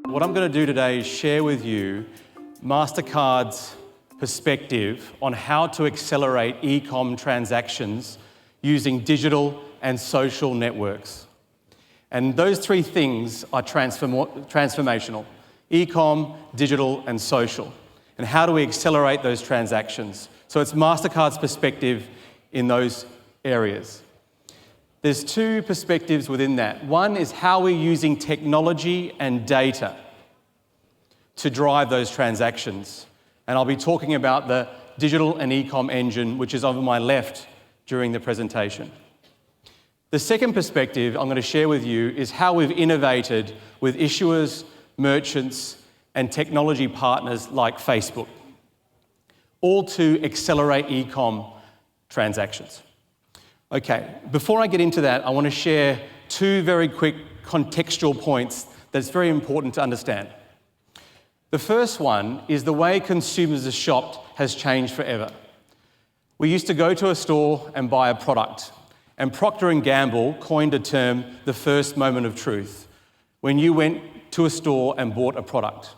What I'm going to do today is share with you Mastercard's perspective on how to accelerate Ecom transactions using digital and social networks. And those three things are transformational: Ecom, digital, and social. And how do we accelerate those transactions? So it's Mastercard's perspective in those areas. There's two perspectives within that. One is how we're using technology and data to drive those transactions. And I'll be talking about the digital and Ecom engine, which is over my left during the presentation. The second perspective I'm going to share with you is how we've innovated with issuers, merchants, and technology partners like Facebook, all to accelerate Ecom transactions. Okay, before I get into that, I want to share two very quick contextual points that's very important to understand. The first one is the way consumers are shopped has changed forever. We used to go to a store and buy a product, and Procter & Gamble coined a term, the first moment of truth, when you went to a store and bought a product.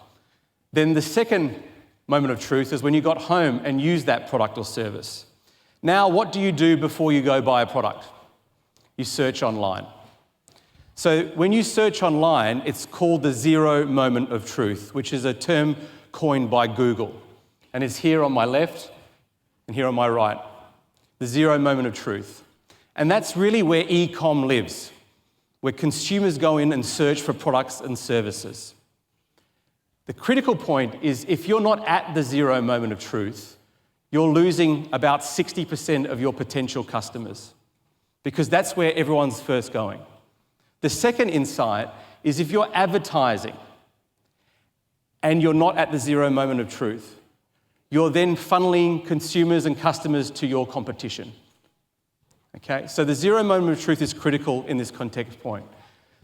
Then the second moment of truth is when you got home and used that product or service. Now, what do you do before you go buy a product? You search online. So when you search online, it's called the zero moment of truth, which is a term coined by Google. And it's here on my left and here on my right, the zero moment of truth. And that's really where Ecom lives, where consumers go in and search for products and services. The critical point is if you're not at the zero moment of truth, you're losing about 60% of your potential customers, because that's where everyone's first going. The second insight is if you're advertising and you're not at the zero moment of truth, you're then funneling consumers and customers to your competition. Okay, so the zero moment of truth is critical in this context point.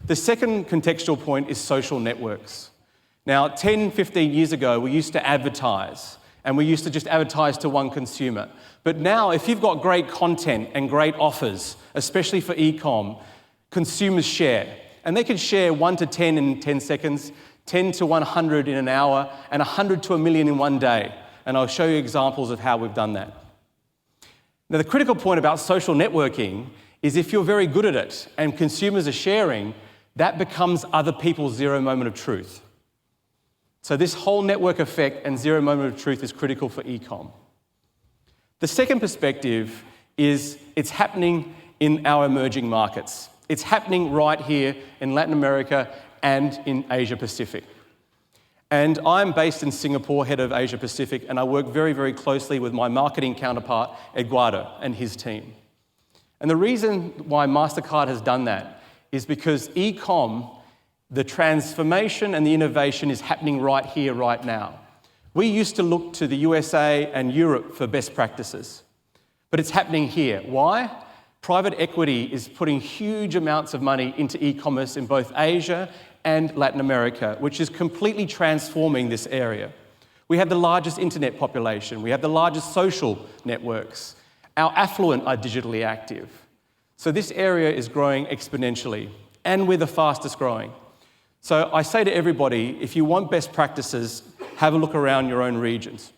The second contextual point is social networks. Now, 10, 15 years ago, we used to advertise, and we used to just advertise to one consumer. But now, if you've got great content and great offers, especially for Ecom, consumers share. And they can share 1 to 10 in 10 seconds, 10 to 100 in an hour, and 100 to 1,000,000 in one day. And I'll show you examples of how we've done that. Now, the critical point about social networking is if you're very good at it and consumers are sharing, that becomes other people's zero moment of truth. So this whole network effect and zero moment of truth is critical for Ecom. The second perspective is it's happening in our emerging markets. It's happening right here in Latin America and in Asia Pacific. And I'm based in Singapore, head of Asia Pacific, and I work very, very closely with my marketing counterpart, Eduardo, and his team. And the reason why Mastercard has done that is because Ecom, the transformation and the innovation is happening right here, right now. We used to look to the USA and Europe for best practices, but it's happening here. Why? Private equity is putting huge amounts of money into e-commerce in both Asia and Latin America, which is completely transforming this area. We have the largest internet population. We have the largest social networks. Our affluent are digitally active. So this area is growing exponentially, and we're the fastest growing. So I say to everybody, if you want best practices, have a look around your own regions.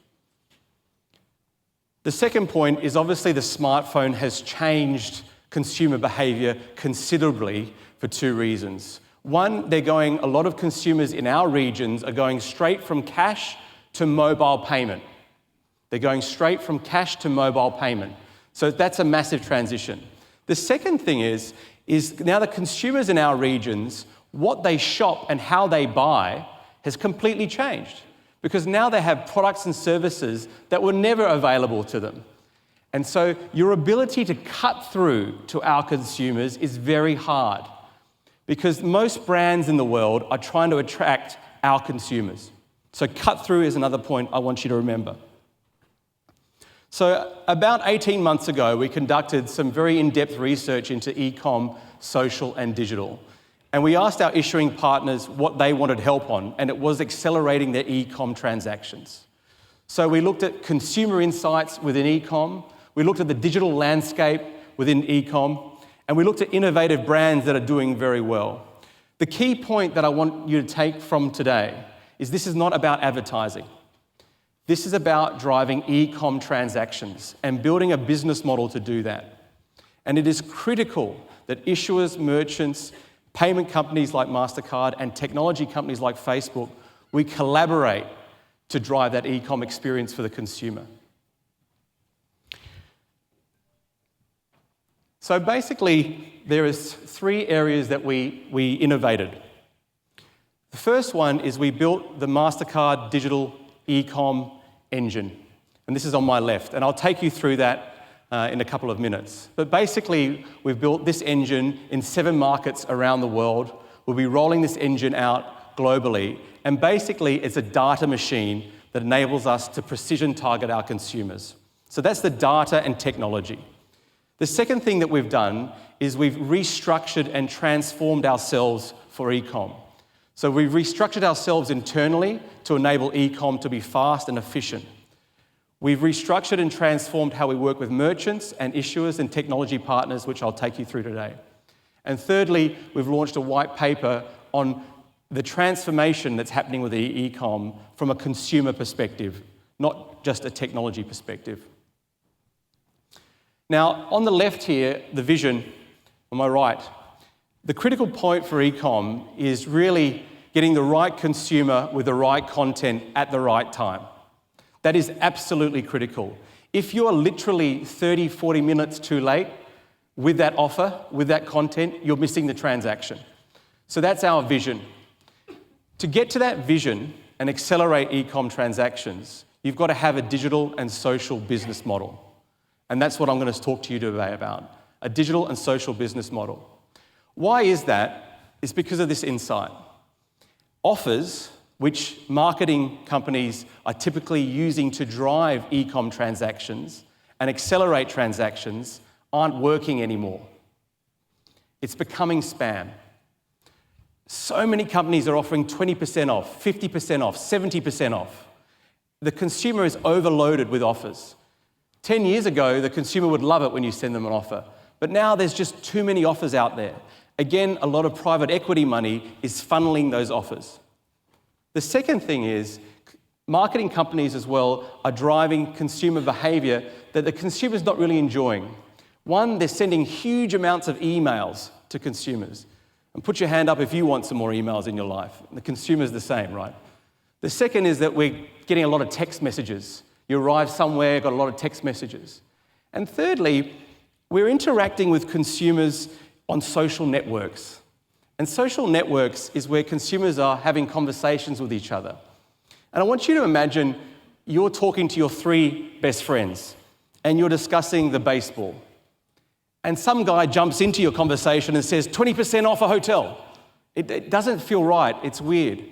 The second point is obviously the smartphone has changed consumer behavior considerably for two reasons. One, a lot of consumers in our regions are going straight from cash to mobile payment. They're going straight from cash to mobile payment. So that's a massive transition. The second thing is now the consumers in our regions, what they shop and how they buy has completely changed, because now they have products and services that were never available to them. And so your ability to cut through to our consumers is very hard, because most brands in the world are trying to attract our consumers. So cut through is another point I want you to remember. So about 18 months ago, we conducted some very in-depth research into Ecom, social, and digital. And we asked our issuing partners what they wanted help on, and it was accelerating their Ecom transactions. So we looked at consumer insights within Ecom, we looked at the digital landscape within Ecom, and we looked at innovative brands that are doing very well. The key point that I want you to take from today is this is not about advertising. This is about driving e-com transactions and building a business model to do that. And it is critical that issuers, merchants, payment companies like Mastercard and technology companies like Facebook, we collaborate to drive that e-com experience for the consumer. So basically, there is 3 areas that we innovated. The first one is we built the Mastercard digital e-com engine. And this is on my left. And I'll take you through that in a couple of minutes. But basically, we've built this engine in 7 markets around the world. We'll be rolling this engine out globally. And basically, it's a data machine that enables us to precision target our consumers. So that's the data and technology. The second thing that we've done is we've restructured and transformed ourselves for e-com. So we've restructured ourselves internally to enable e-com to be fast and efficient. We've restructured and transformed how we work with merchants and issuers and technology partners, which I'll take you through today. And thirdly, we've launched a white paper on the transformation that's happening with e-com from a consumer perspective, not just a technology perspective. Now, on the left here, the vision, on my right, the critical point for e-com is really getting the right consumer with the right content at the right time. That is absolutely critical. If you're literally 30, 40 minutes too late with that offer, with that content, you're missing the transaction. So that's our vision. To get to that vision and accelerate e-com transactions, you've got to have a digital and social business model. And that's what I'm going to talk to you today about, a digital and social business model. Why is that? It's because of this insight. Offers, which marketing companies are typically using to drive e-com transactions and accelerate transactions, aren't working anymore. It's becoming spam. So many companies are offering 20% off, 50% off, 70% off. The consumer is overloaded with offers. 10 years ago, the consumer would love it when you send them an offer. But now there's just too many offers out there. Again, a lot of private equity money is funneling those offers. The second thing is, marketing companies as well are driving consumer behavior that the consumer's not really enjoying. One, they're sending huge amounts of emails to consumers. And put your hand up if you want some more emails in your life. The consumer's the same, right? The second is that we're getting a lot of text messages. You arrive somewhere, got a lot of text messages. And thirdly, we're interacting with consumers on social networks. And social networks is where consumers are having conversations with each other. And I want you to imagine you're talking to your 3 best friends and you're discussing the baseball. And some guy jumps into your conversation and says, 20% off a hotel. It doesn't feel right, it's weird.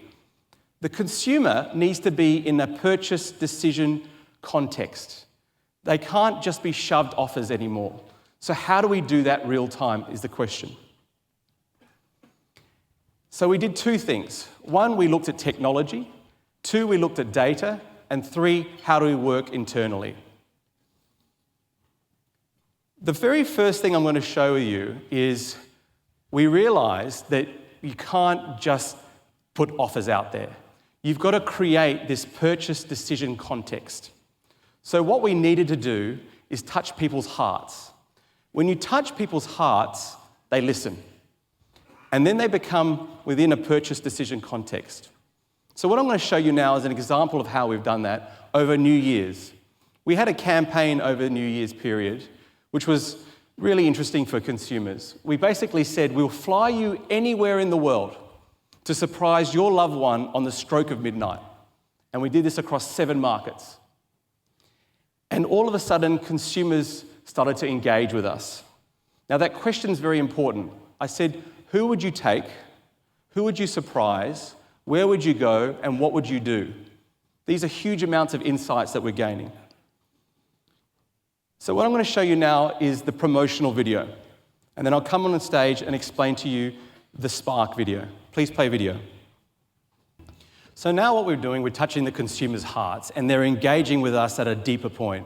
The consumer needs to be in a purchase decision context. They can't just be shoved offers anymore. So how do we do that real time is the question. So we did 2 things. 1, we looked at technology. 2, we looked at data. And 3, how do we work internally? The very first thing I'm going to show you is we realized that you can't just put offers out there. You've got to create this purchase decision context. So what we needed to do is touch people's hearts. When you touch people's hearts, they listen. And then they become within a purchase decision context. So what I'm going to show you now is an example of how we've done that over New Year's. We had a campaign over the New Year's period, which was really interesting for consumers. We basically said, we'll fly you anywhere in the world to surprise your loved one on the stroke of midnight. And we did this across 7 markets. And all of a sudden, consumers started to engage with us. Now, that question is very important. I said, who would you take? Who would you surprise? Where would you go? And what would you do? These are huge amounts of insights that we're gaining. So what I'm going to show you now is the promotional video. And then I'll come on the stage and explain to you the Spark video. Please play video. So now what we're doing, we're touching the consumer's hearts, and they're engaging with us at a deeper point.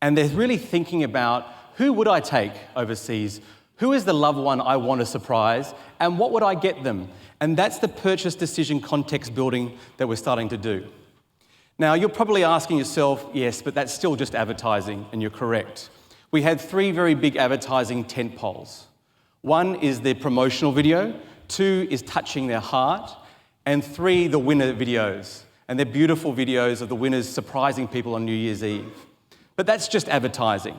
And they're really thinking about, who would I take overseas? Who is the loved one I want to surprise, and what would I get them? And that's the purchase decision context building that we're starting to do. Now, you're probably asking yourself, yes, but that's still just advertising, and you're correct. We had 3 very big advertising tent poles. 1 is the promotional video, 2 is touching their heart, and 3, the winner videos. And they're beautiful videos of the winners surprising people on New Year's Eve. But that's just advertising.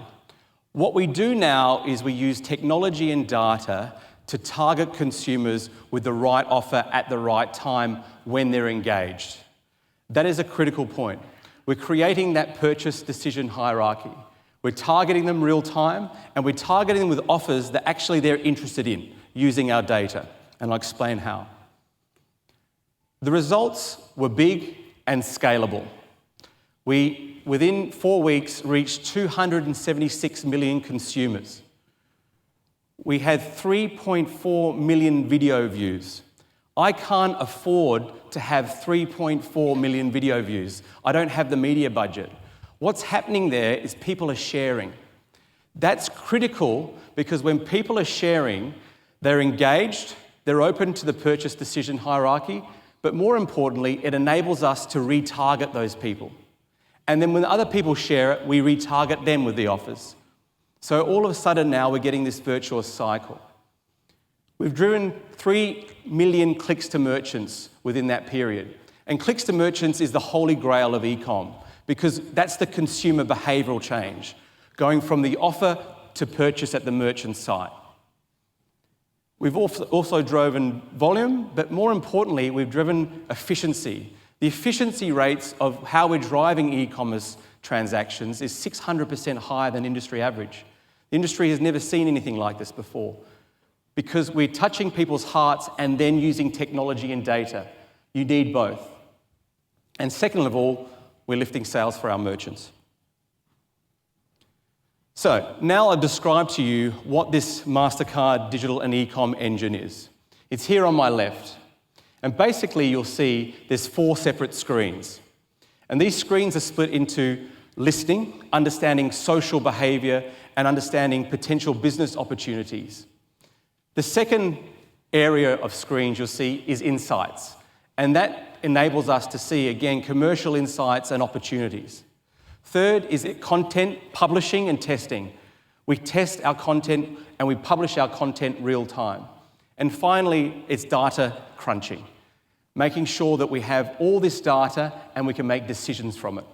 What we do now is we use technology and data to target consumers with the right offer at the right time when they're engaged. That is a critical point. We're creating that purchase decision hierarchy. We're targeting them real time, and we're targeting them with offers that actually they're interested in using our data. And I'll explain how. The results were big and scalable. We, within 4 weeks, reached 276 million consumers. We had 3.4 million video views. I can't afford to have 3.4 million video views. I don't have the media budget. What's happening there is people are sharing. That's critical because when people are sharing, they're engaged, they're open to the purchase decision hierarchy, but more importantly, it enables us to retarget those people. And then when other people share it, we retarget them with the offers. So all of a sudden now we're getting this virtuous cycle. We've driven 3 million clicks to merchants within that period. And clicks to merchants is the holy grail of Ecom because that's the consumer behavioural change, going from the offer to purchase at the merchant site. We've also driven volume, but more importantly, we've driven efficiency. The efficiency rates of how we're driving e-commerce transactions is 600% higher than industry average. The industry has never seen anything like this before because we're touching people's hearts and then using technology and data. You need both. And second of all, we're lifting sales for our merchants. So now I'll describe to you what this Mastercard digital and e-com engine is. It's here on my left. And basically you'll see there's 4 separate screens. And these screens are split into listening, understanding social behaviour, and understanding potential business opportunities. The second area of screens you'll see is insights. And that enables us to see, again, commercial insights and opportunities. Third is content publishing and testing. We test our content and we publish our content real time. And finally, it's data crunching, making sure that we have all this data and we can make decisions from it.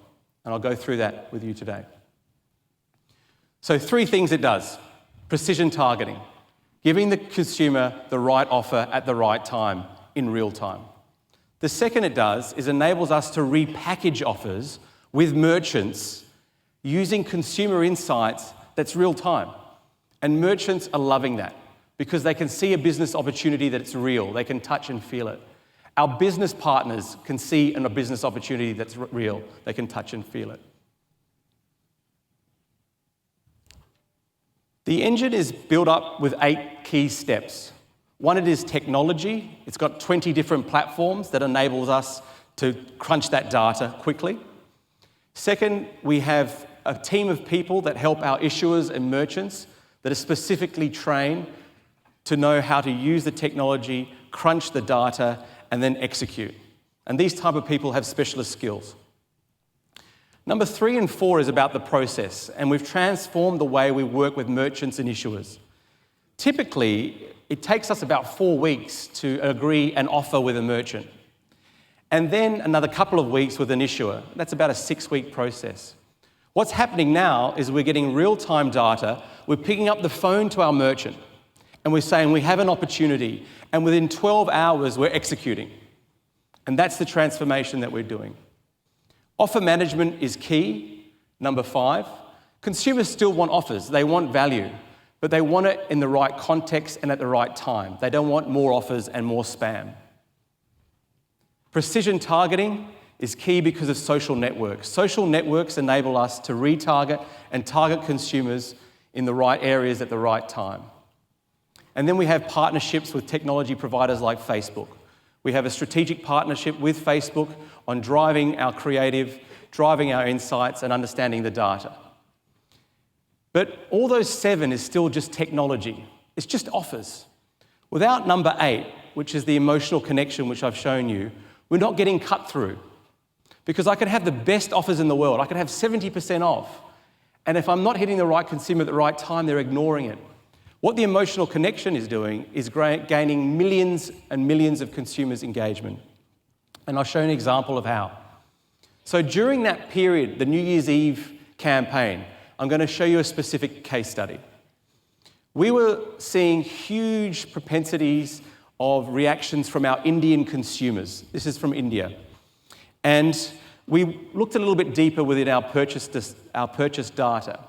And I'll go through that with you today. So 3 things it does. Precision targeting, giving the consumer the right offer at the right time in real time. The second it does is enables us to repackage offers with merchants using consumer insights that's real time. And merchants are loving that because they can see a business opportunity that's real. They can touch and feel it. Our business partners can see a business opportunity that's real. They can touch and feel it. The engine is built up with 8 key steps. One, it is technology. It's got 20 different platforms that enables us to crunch that data quickly. Second, we have a team of people that help our issuers and merchants that are specifically trained to know how to use the technology, crunch the data, and then execute. And these type of people have specialist skills. Number 3 and 4 is about the process, and we've transformed the way we work with merchants and issuers. Typically, it takes us about 4 weeks to agree an offer with a merchant. And then another couple of weeks with an issuer. That's about a 6-week process. What's happening now is we're getting real-time data. We're picking up the phone to our merchant and we're saying we have an opportunity, and within 12 hours we're executing. And that's the transformation that we're doing. Offer management is key. Number 5, consumers still want offers. They want value, but they want it in the right context and at the right time. They don't want more offers and more spam. Precision targeting is key because of social networks. Social networks enable us to retarget and target consumers in the right areas at the right time. And then we have partnerships with technology providers like Facebook. We have a strategic partnership with Facebook on driving our creative, driving our insights, and understanding the data. But all those 7 is still just technology. It's just offers. Without number 8, which is the emotional connection which I've shown you, we're not getting cut through. Because I could have the best offers in the world. I could have 70% off. And if I'm not hitting the right consumer at the right time, they're ignoring it. What the emotional connection is doing is gaining millions and millions of consumers' engagement. And I'll show you an example of how. So during that period, the New Year's Eve campaign, I'm going to show you a specific case study. We were seeing huge propensities of reactions from our Indian consumers. This is from India. And we looked a little bit deeper within our purchase data.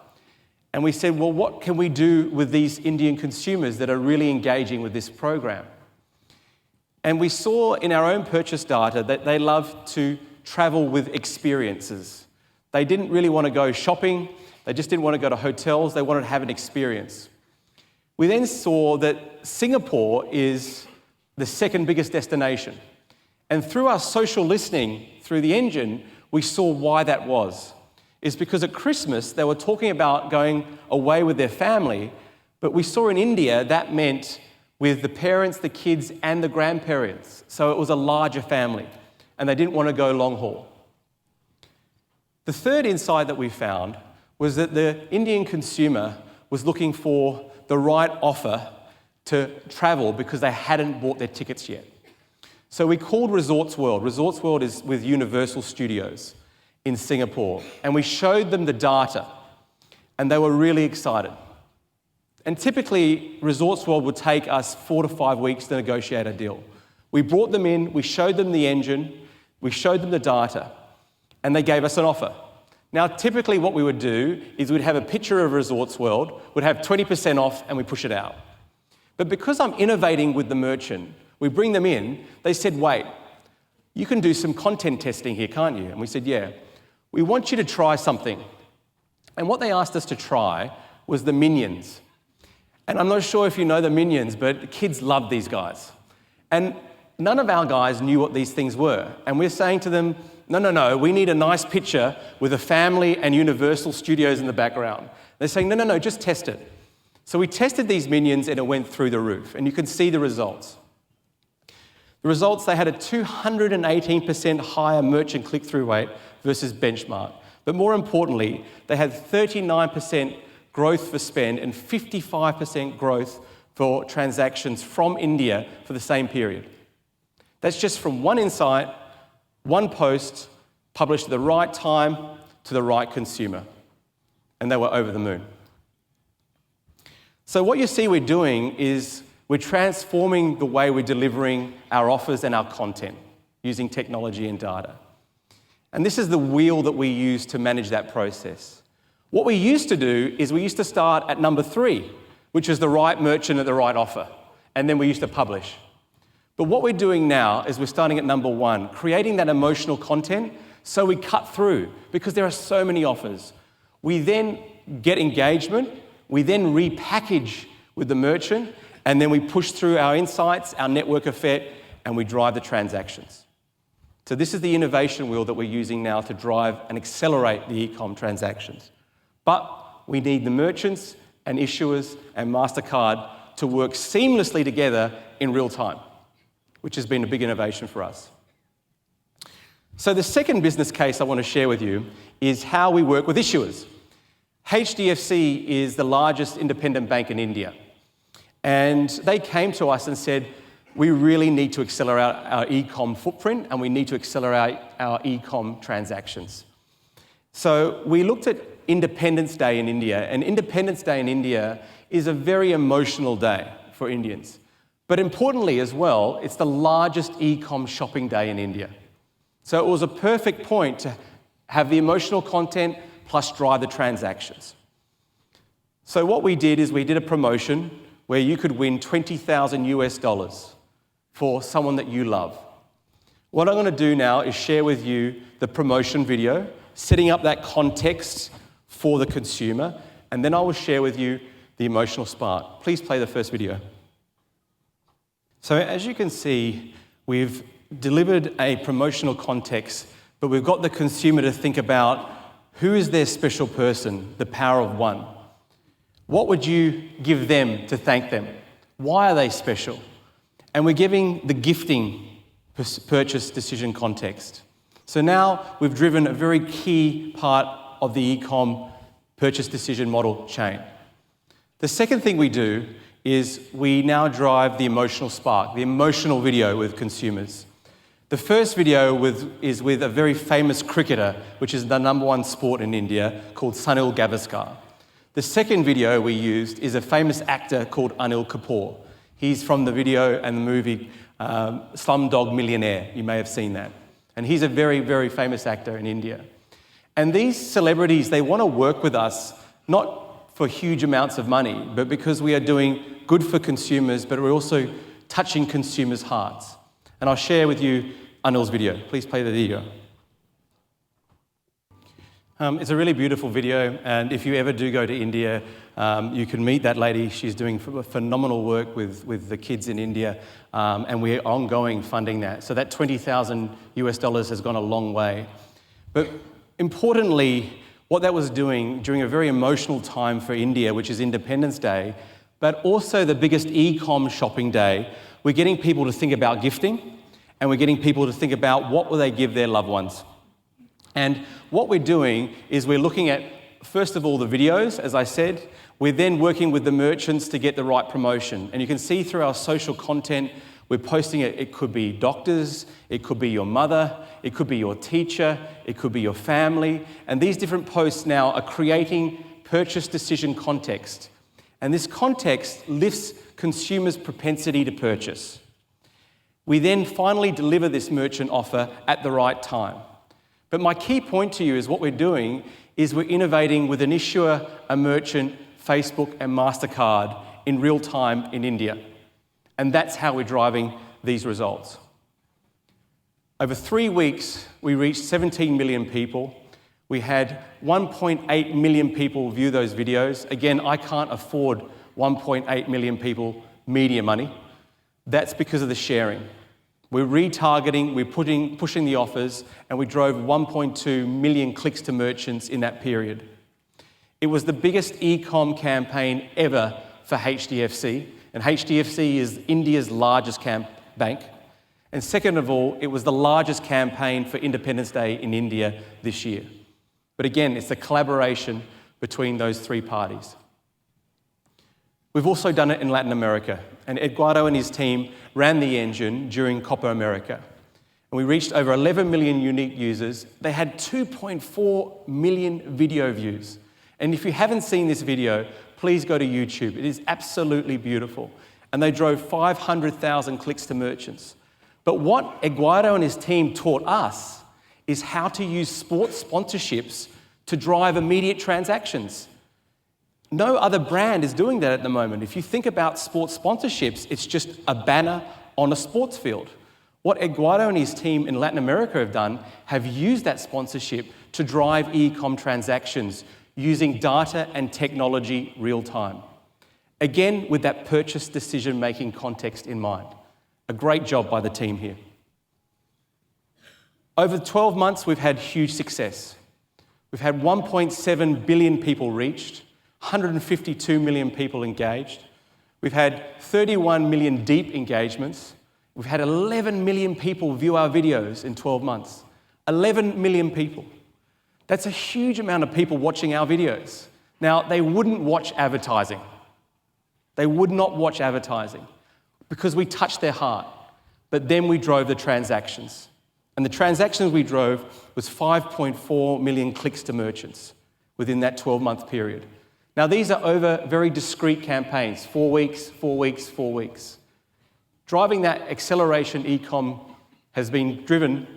And we said, well, what can we do with these Indian consumers that are really engaging with this program? And we saw in our own purchase data that they love to travel with experiences. They didn't really want to go shopping. They just didn't want to go to hotels. They wanted to have an experience. We then saw that Singapore is the second biggest destination. And through our social listening, through the engine, we saw why that was. It's because at Christmas, they were talking about going away with their family, but we saw in India that meant with the parents, the kids, and the grandparents. So it was a larger family, and they didn't want to go long haul. The third insight that we found was that the Indian consumer was looking for the right offer to travel because they hadn't bought their tickets yet. So we called Resorts World. Resorts World is with Universal Studios in Singapore. And we showed them the data, and they were really excited. And typically, Resorts World would take us 4 to 5 weeks to negotiate a deal. We brought them in, we showed them the engine, we showed them the data, and they gave us an offer. Now, typically what we would do is we'd have a picture of Resorts World, we'd have 20% off, and we push it out. But because I'm innovating with the merchant, we bring them in, they said, wait, you can do some content testing here, can't you? And we said, yeah. We want you to try something. And what they asked us to try was the Minions. And I'm not sure if you know the Minions, but kids love these guys. And none of our guys knew what these things were. And we're saying to them, no, we need a nice picture with a family and Universal Studios in the background. They're saying, no, just test it. So we tested these Minions and it went through the roof. And you can see the results. The results, they had a 218% higher merchant click-through rate versus benchmark. But more importantly, they had 39% growth for spend and 55% growth for transactions from India for the same period. That's just from one insight, one post, published at the right time to the right consumer. And they were over the moon. So what you see we're doing is we're transforming the way we're delivering our offers and our content using technology and data. And this is the wheel that we use to manage that process. What we used to do is we used to start at number 3, which is the right merchant at the right offer. And then we used to publish. But what we're doing now is we're starting at number 1, creating that emotional content so we cut through because there are so many offers. We then get engagement, we then repackage with the merchant, and then we push through our insights, our network effect, and we drive the transactions. So this is the innovation wheel that we're using now to drive and accelerate the Ecom transactions. But we need the merchants and issuers and Mastercard to work seamlessly together in real time, which has been a big innovation for us. So the second business case I want to share with you is how we work with issuers. HDFC is the largest independent bank in India. And they came to us and said, we really need to accelerate our Ecom footprint and we need to accelerate our Ecom transactions. So we looked at Independence Day in India, and Independence Day in India is a very emotional day for Indians. But importantly as well, it's the largest Ecom shopping day in India. So it was a perfect point to have the emotional content plus drive the transactions. So what we did is we did a promotion where you could win $20,000 for someone that you love. What I'm going to do now is share with you the promotion video, setting up that context for the consumer, and then I will share with you the emotional spark. Please play the first video. So as you can see, we've delivered a promotional context, but we've got the consumer to think about who is their special person, the power of one. What would you give them to thank them? Why are they special? And we're giving the gifting purchase decision context. So now we've driven a very key part of the Ecom purchase decision model chain. The second thing we do is we now drive the emotional spark, the emotional video with consumers. The first video is with a very famous cricketer, which is the #1 sport in India, called Anil Kapoor. The second video we used is a famous actor called Anil Kapoor. He's from the video and the movie Slumdog Millionaire. You may have seen that. And he's a very, very famous actor in India. And these celebrities, they want to work with us, not for huge amounts of money, but because we are doing good for consumers, but we're also touching consumers' hearts. And I'll share with you Anil's video. Please play the video. It's a really beautiful video, and if you ever do go to India, you can meet that lady. She's doing phenomenal work with the kids in India, and we're ongoing funding that. So that $20,000 has gone a long way. But importantly, what that was doing during a very emotional time for India, which is Independence Day, but also the biggest Ecom shopping day, we're getting people to think about gifting, and we're getting people to think about what will they give their loved ones. And what we're doing is we're looking at, first of all, the videos, as I said. We're then working with the merchants to get the right promotion. And you can see through our social content, we're posting it. It could be doctors, it could be your mother, it could be your teacher, it could be your family. And these different posts now are creating purchase decision context. And this context lifts consumers' propensity to purchase. We then finally deliver this merchant offer at the right time. But my key point to you is what we're doing is we're innovating with an issuer, a merchant, Facebook and Mastercard in real time in India. And that's how we're driving these results. Over 3 weeks, we reached 17 million people. We had 1.8 million people view those videos. Again, I can't afford 1.8 million people media money. That's because of the sharing. We're retargeting, we're pushing the offers, and we drove 1.2 million clicks to merchants in that period. It was the biggest Ecom campaign ever for HDFC, and HDFC is India's largest bank. And second of all, it was the largest campaign for Independence Day in India this year. But again, it's the collaboration between those three parties. We've also done it in Latin America, and Eduardo and his team ran the engine during Copa America. And we reached over 11 million unique users. They had 2.4 million video views. And if you haven't seen this video, please go to YouTube. It is absolutely beautiful. And they drove 500,000 clicks to merchants. But what Eduardo and his team taught us is how to use sports sponsorships to drive immediate transactions. No other brand is doing that at the moment. If you think about sports sponsorships, it's just a banner on a sports field. What Eduardo and his team in Latin America have used that sponsorship to drive Ecom transactions using data and technology real time. Again, with that purchase decision-making context in mind. A great job by the team here. Over 12 months, we've had huge success. We've had 1.7 billion people reached, 152 million people engaged. We've had 31 million deep engagements. We've had 11 million people view our videos in 12 months. 11 million people. That's a huge amount of people watching our videos. Now, they wouldn't watch advertising. They would not watch advertising because we touched their heart. But then we drove the transactions. And the transactions we drove was 5.4 million clicks to merchants within that 12-month period. Now, these are over very discrete campaigns, 4 weeks, 4 weeks, 4 weeks. Driving that acceleration Ecom has been driven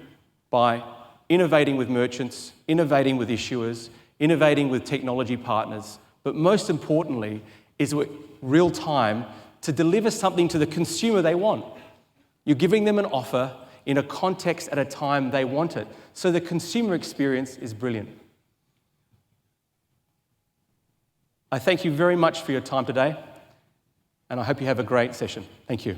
by innovating with merchants, innovating with issuers, innovating with technology partners, but most importantly is real time to deliver something to the consumer they want. You're giving them an offer in a context at a time they want it, so the consumer experience is brilliant. I thank you very much for your time today, and I hope you have a great session. Thank you.